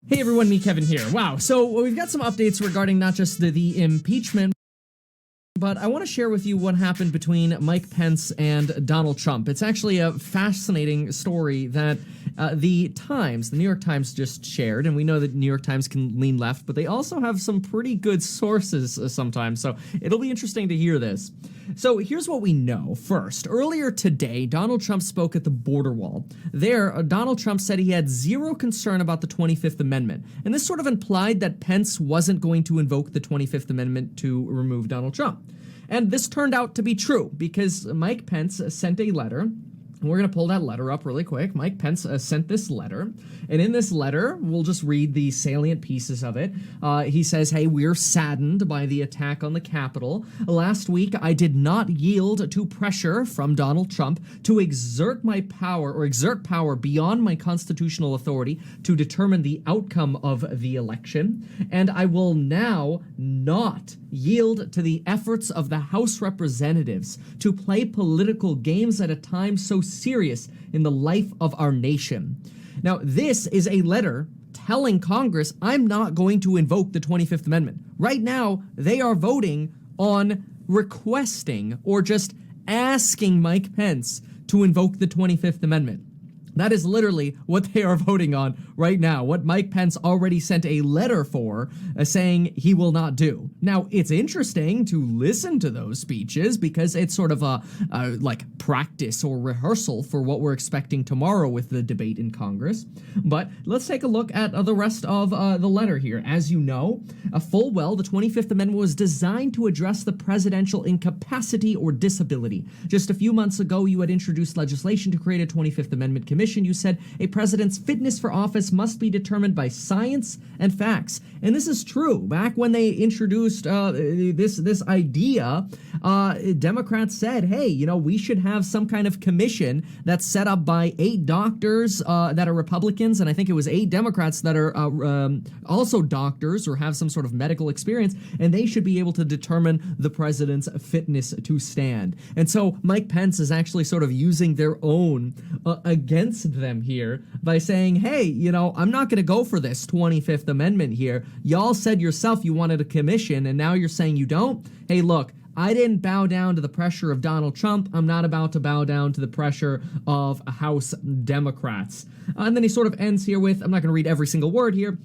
Hey everyone, me Kevin here. Wow, so we've got some updates regarding not just the impeachment, but I want to share with you what happened between Mike Pence and Donald Trump. It's actually a fascinating story that the New York Times just shared, and we know that New York Times can lean left, but they also have some pretty good sources sometimes, so it'll be interesting to hear this. So here's what we know. First, earlier today, Donald Trump spoke at the border wall. There, Donald Trump said he had zero concern about the 25th Amendment, and this sort of implied that Pence wasn't going to invoke the 25th Amendment to remove Donald Trump. And this turned out to be true because Mike Pence sent a letter. And we're going to pull that letter up really quick. Mike Pence sent this letter. And in this letter, we'll just read the salient pieces of it. He says, hey, we're saddened by the attack on the Capitol. Last week, I did not yield to pressure from Donald Trump to exert power beyond my constitutional authority to determine the outcome of the election. And I will now not yield to the efforts of the House Representatives to play political games at a time so serious in the life of our nation. Now, this is a letter telling Congress, I'm not going to invoke the 25th Amendment. Right now, they are voting on requesting or just asking Mike Pence to invoke the 25th Amendment. That is literally what they are voting on right now, what Mike Pence already sent a letter for, saying he will not do. Now, it's interesting to listen to those speeches because it's sort of a like practice or rehearsal for what we're expecting tomorrow with the debate in Congress. But let's take a look at the rest of the letter here. As you know, full well, the 25th Amendment was designed to address the presidential incapacity or disability. Just a few months ago, you had introduced legislation to create a 25th Amendment Commission. You said a president's fitness for office must be determined by science and facts. And this is true. Back when they introduced this idea, Democrats said, hey, you know, we should have some kind of commission that's set up by 8 doctors that are Republicans, and I think it was 8 Democrats that are also doctors or have some sort of medical experience, and they should be able to determine the president's fitness to stand. And so Mike Pence is actually sort of using their own against them here by saying, hey, you know, I'm not going to go for this 25th Amendment here. Y'all said yourself you wanted a commission, and now you're saying you don't? Hey, look, I didn't bow down to the pressure of Donald Trump. I'm not about to bow down to the pressure of House Democrats. And then he sort of ends here with, I'm not going to read every single word here,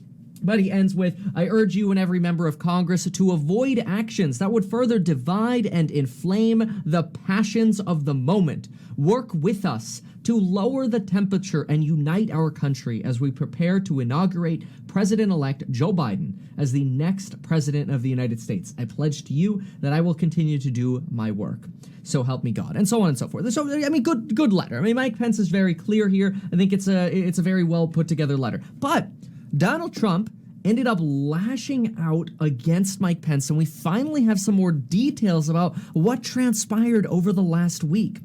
but he ends with, I urge you and every member of Congress to avoid actions that would further divide and inflame the passions of the moment. Work with us to lower the temperature and unite our country as we prepare to inaugurate President-elect Joe Biden as the next president of the United States. I pledge to you that I will continue to do my work. So help me God, and so on and so forth. So, I mean, good letter. I mean, Mike Pence is very clear here. I think it's a very well put together letter. But Donald Trump ended up lashing out against Mike Pence, and we finally have some more details about what transpired over the last week.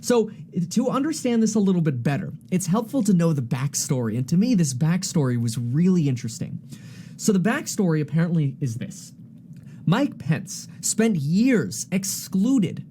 So to understand this a little bit better, it's helpful to know the backstory, and to me, this backstory was really interesting. So the backstory apparently is this. Mike Pence spent years excluded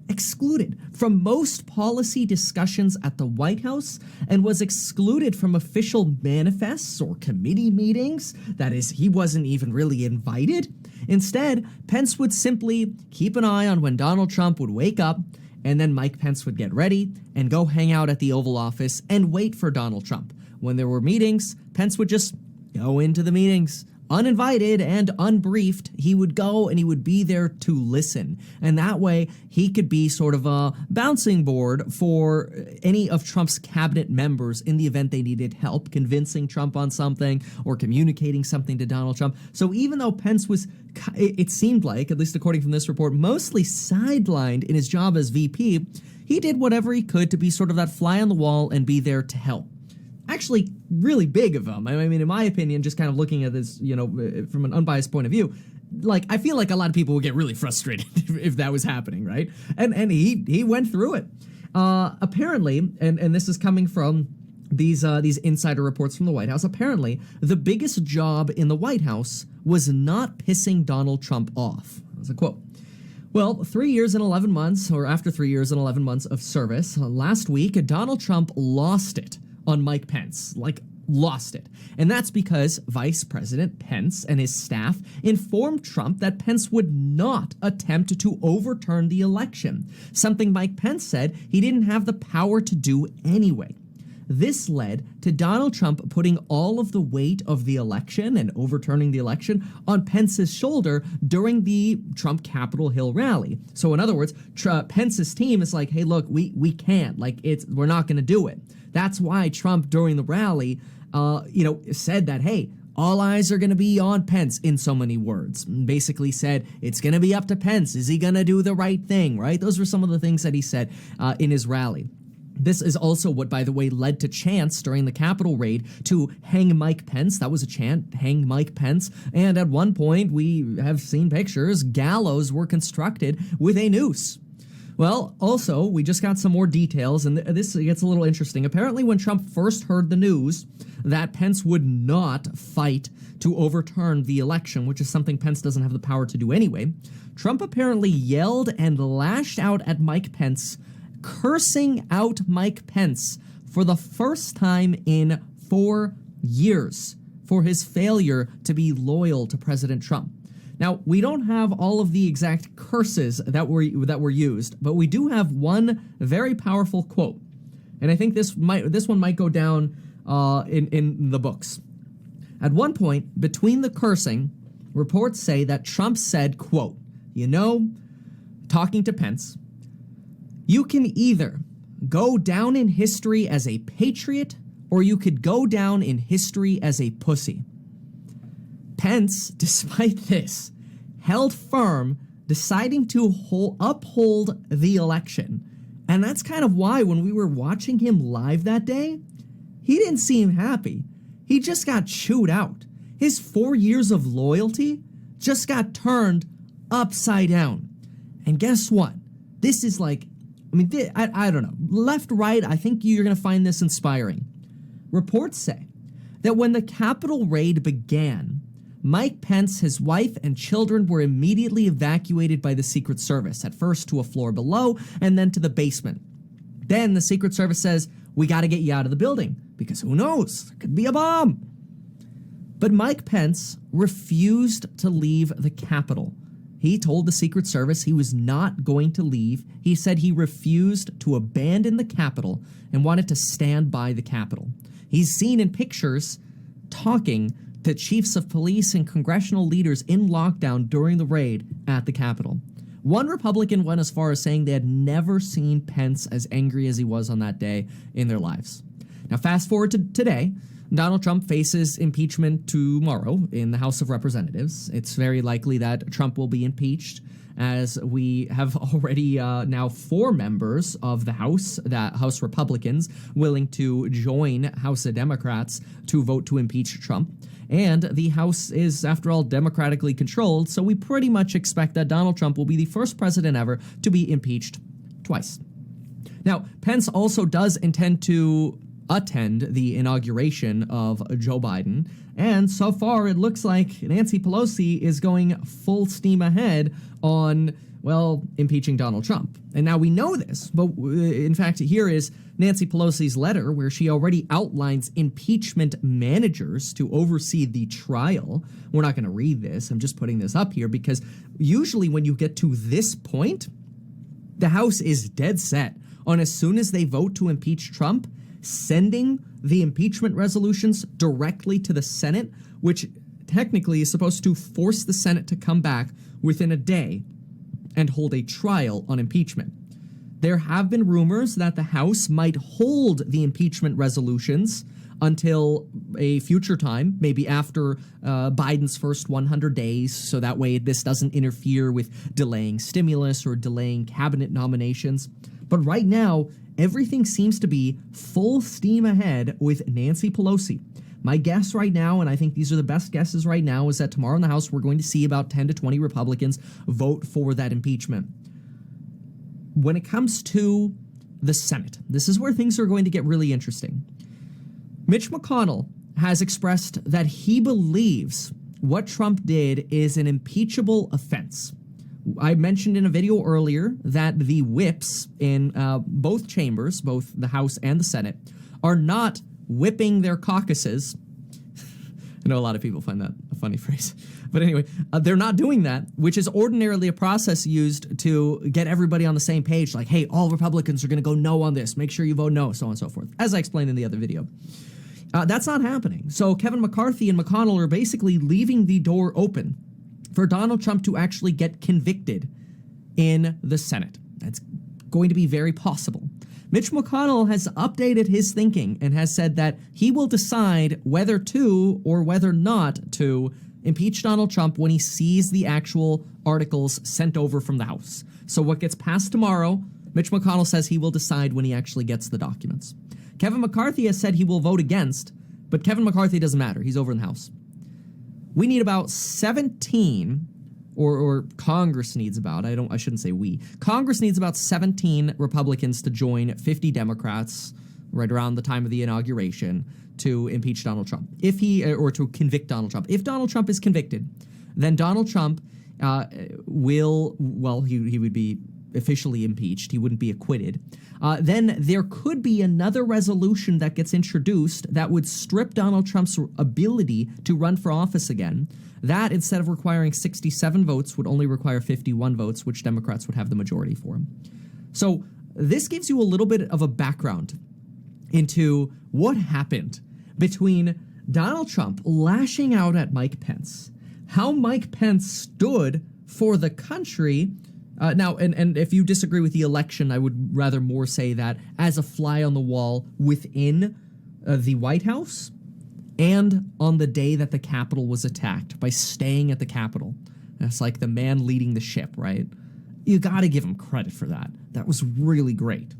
from most policy discussions at the White House and was excluded from official manifests or committee meetings. That is, he wasn't even really invited. Instead, Pence would simply keep an eye on when Donald Trump would wake up, and then Mike Pence would get ready and go hang out at the Oval Office and wait for Donald Trump. When there were meetings, Pence would just go into the meetings. Uninvited and unbriefed, he would go and he would be there to listen. And that way, he could be sort of a bouncing board for any of Trump's cabinet members in the event they needed help convincing Trump on something or communicating something to Donald Trump. So even though Pence was, it seemed like, at least according from this report, mostly sidelined in his job as VP, he did whatever he could to be sort of that fly on the wall and be there to help. Actually, really big of him. I mean, in my opinion, just kind of looking at this, you know, from an unbiased point of view, like, I feel like a lot of people would get really frustrated if that was happening, right? And he went through it. Apparently, and this is coming from these insider reports from the White House, apparently, the biggest job in the White House was not pissing Donald Trump off. That's a quote. Well, 3 years and 11 months, or after 3 years and 11 months of service, last week, Donald Trump lost it on Mike Pence, like lost it. And that's because Vice President Pence and his staff informed Trump that Pence would not attempt to overturn the election, something Mike Pence said he didn't have the power to do anyway. This led to Donald Trump putting all of the weight of the election and overturning the election on Pence's shoulder during the Trump Capitol Hill rally. So in other words, Pence's team is like, hey, look, we can't. We're not going to do it. That's why Trump during the rally, said that, hey, all eyes are going to be on Pence in so many words. Basically said, it's going to be up to Pence. Is he going to do the right thing, right? Those were some of the things that he said in his rally. This is also what, by the way, led to chants during the Capitol raid to hang Mike Pence. That was a chant, hang Mike Pence. And at one point, we have seen pictures, gallows were constructed with a noose. Well, also, we just got some more details, and this gets a little interesting. Apparently, when Trump first heard the news that Pence would not fight to overturn the election, which is something Pence doesn't have the power to do anyway, Trump apparently yelled and lashed out at Mike Pence, cursing out Mike Pence for the first time in 4 years for his failure to be loyal to President Trump. Now, we don't have all of the exact curses that were used, but we do have one very powerful quote, and I think this one might go down in the books. At one point, between the cursing, reports say that Trump said, quote, talking to Pence, "You can either go down in history as a patriot, or you could go down in history as a pussy." Pence, despite this, held firm, deciding to uphold the election. And that's kind of why when we were watching him live that day, he didn't seem happy. He just got chewed out. His 4 years of loyalty just got turned upside down. And guess what? This is I don't know. Left, right, I think you're going to find this inspiring. Reports say that when the Capitol raid began, Mike Pence, his wife, and children were immediately evacuated by the Secret Service, at first to a floor below and then to the basement. Then the Secret Service says, we got to get you out of the building because who knows? There could be a bomb. But Mike Pence refused to leave the Capitol. He told the Secret Service he was not going to leave. He said he refused to abandon the Capitol and wanted to stand by the Capitol. He's seen in pictures talking to chiefs of police and congressional leaders in lockdown during the raid at the Capitol. One Republican went as far as saying they had never seen Pence as angry as he was on that day in their lives. Now, fast forward to today. Donald Trump faces impeachment tomorrow in the House of Representatives. It's very likely that Trump will be impeached, as we have already now 4 members of the House, House Republicans, willing to join House of Democrats to vote to impeach Trump. And the House is, after all, democratically controlled, so we pretty much expect that Donald Trump will be the first president ever to be impeached twice. Now, Pence also does intend to attend the inauguration of Joe Biden, and so far it looks like Nancy Pelosi is going full steam ahead on, impeaching Donald Trump. And now we know this, but in fact, here is Nancy Pelosi's letter where she already outlines impeachment managers to oversee the trial. We're not going to read this. I'm just putting this up here because usually when you get to this point, the House is dead set on, as soon as they vote to impeach Trump, sending the impeachment resolutions directly to the Senate, which technically is supposed to force the Senate to come back within a day and hold a trial on impeachment. There have been rumors that the House might hold the impeachment resolutions until a future time, maybe after Biden's first 100 days, so that way this doesn't interfere with delaying stimulus or delaying cabinet nominations. But right now, everything seems to be full steam ahead with Nancy Pelosi. My guess right now, and I think these are the best guesses right now, is that tomorrow in the House we're going to see about 10 to 20 Republicans vote for that impeachment. When it comes to the Senate, this is where things are going to get really interesting. Mitch McConnell has expressed that he believes what Trump did is an impeachable offense. I mentioned in a video earlier that the whips in both chambers, both the House and the Senate, are not whipping their caucuses. I know a lot of people find that a funny phrase. But anyway, they're not doing that, which is ordinarily a process used to get everybody on the same page. Like, hey, all Republicans are going to go no on this. Make sure you vote no, so on and so forth, as I explained in the other video. That's not happening. So Kevin McCarthy and McConnell are basically leaving the door open for Donald Trump to actually get convicted in the Senate. That's going to be very possible. Mitch McConnell has updated his thinking and has said that he will decide whether to or whether not to impeach Donald Trump when he sees the actual articles sent over from the House. So what gets passed tomorrow, Mitch McConnell says he will decide when he actually gets the documents. Kevin McCarthy has said he will vote against, but Kevin McCarthy doesn't matter. He's over in the House. We need about 17, or Congress needs about, I shouldn't say we. Congress needs about 17 Republicans to join 50 Democrats right around the time of the inauguration to impeach Donald Trump. Or to convict Donald Trump. If Donald Trump is convicted, then Donald Trump he would be officially impeached. He wouldn't be acquitted. Then there could be another resolution that gets introduced that would strip Donald Trump's ability to run for office again. That, instead of requiring 67 votes, would only require 51 votes, which Democrats would have the majority for. So this gives you a little bit of a background into what happened between Donald Trump lashing out at Mike Pence, how Mike Pence stood for the country. Now, and if you disagree with the election, I would rather more say that as a fly on the wall within the White House and on the day that the Capitol was attacked by staying at the Capitol. That's like the man leading the ship, right? You got to give him credit for that. That was really great.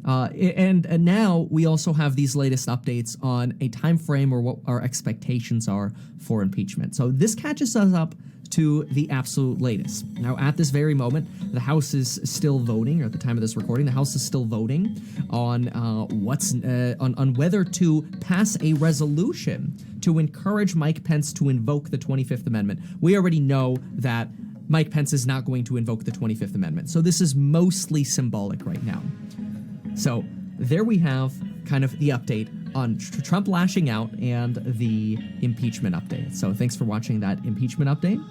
And now we also have these latest updates on a time frame or what our expectations are for impeachment. So this catches us up to the absolute latest. Now, at this very moment, the House is still voting, or at the time of this recording, the House is still voting on on whether to pass a resolution to encourage Mike Pence to invoke the 25th Amendment. We already know that Mike Pence is not going to invoke the 25th Amendment, so this is mostly symbolic right now. So there we have kind of the update on Trump lashing out and the impeachment update. So thanks for watching that impeachment update.